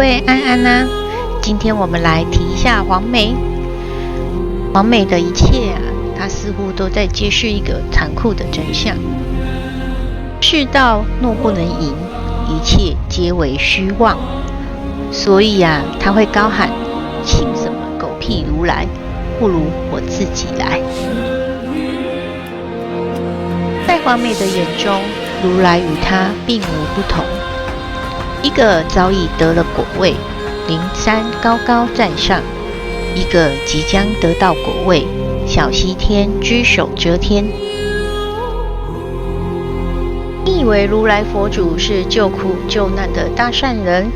位安安啊，今天我们来提一下黄梅。黄梅的一切啊，它似乎都在揭示一个残酷的真相：世道若不能赢，一切皆为虚妄。所以啊，他会高喊：信什么狗屁如来，不如我自己来。在黄梅的眼中，如来与他并无不同。一个早已得了果位，灵山高高在上；一个即将得到果位，小西天居手遮天。你以为如来佛祖是救苦救难的大善人，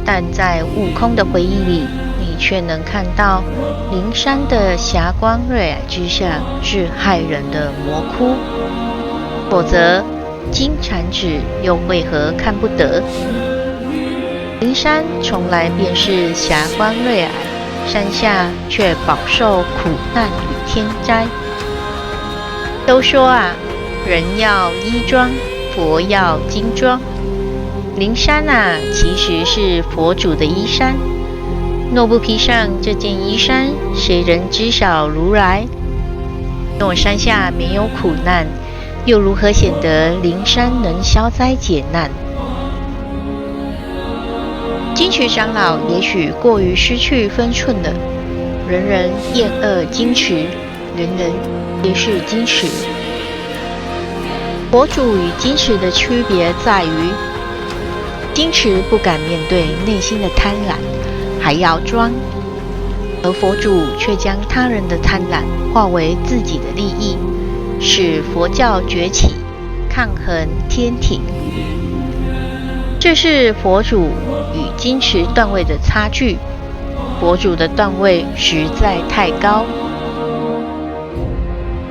但在悟空的回忆里，你却能看到灵山的霞光瑞霭之下是害人的魔窟。否则金蝉子又为何看不得？灵山从来便是霞光瑞霭，山下却饱受苦难与天灾。都说啊，人要衣装，佛要金装。灵山啊，其实是佛祖的衣衫。若不披上这件衣衫，谁人知晓如来？若山下没有苦难，又如何显得灵山能消灾解难？金池长老也许过于失去分寸了，人人厌恶金池，人人皆是金池。佛祖与金池的区别在于，金池不敢面对内心的贪婪，还要装；而佛祖却将他人的贪婪化为自己的利益，使佛教崛起，抗衡天庭。这是佛祖与金池段位的差距。佛祖的段位实在太高。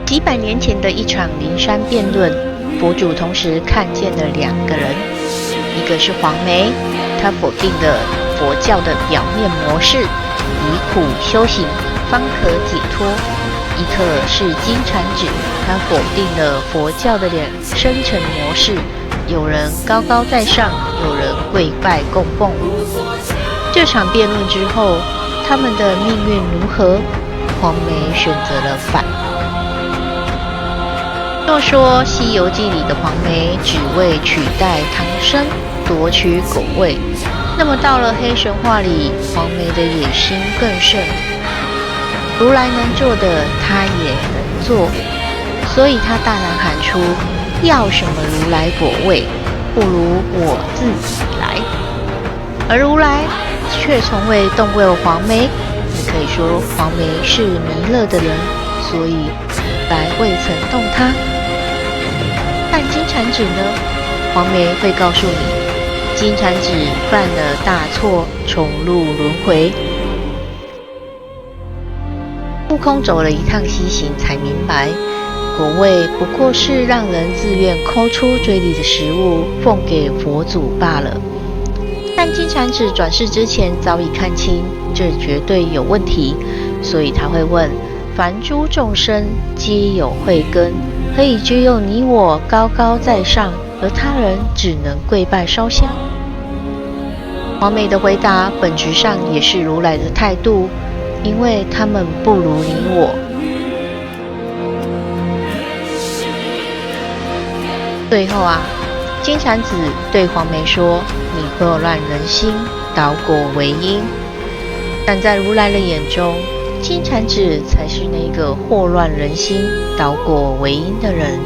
几百年前的一场灵山辩论，佛祖同时看见了两个人，一个是黄梅，他否定了佛教的表面模式，以苦修行方可解脱；一个是金蝉子，他否定了佛教的深层模式，有人高高在上，有人跪拜供奉。这场辩论之后，他们的命运如何？黄梅选择了反。若说《西游记》里的黄梅只为取代唐僧夺取果位，那么到了黑神话里，黄梅的野心更甚。如来能做的，他也能做，所以他大胆喊出：要什么如来果位，不如我自己来。而如来却从未动过黄梅，你可以说黄梅是弥勒的人，所以来未曾动他。但金蝉子呢？黄梅会告诉你，金蝉子犯了大错，重入轮回。悟空走了一趟西行，才明白，果位不过是让人自愿抠出嘴里的食物奉给佛祖罢了。但金蝉子转世之前早已看清这绝对有问题，所以他会问：凡诸众生皆有慧根，何以只有你我高高在上，而他人只能跪拜烧香？黄梅的回答本质上也是如来的态度，因为他们不如你我。最后啊，金蝉子对黄梅说：你祸乱人心，倒果为因。但在如来的眼中，金蝉子才是那个祸乱人心、倒果为因的人。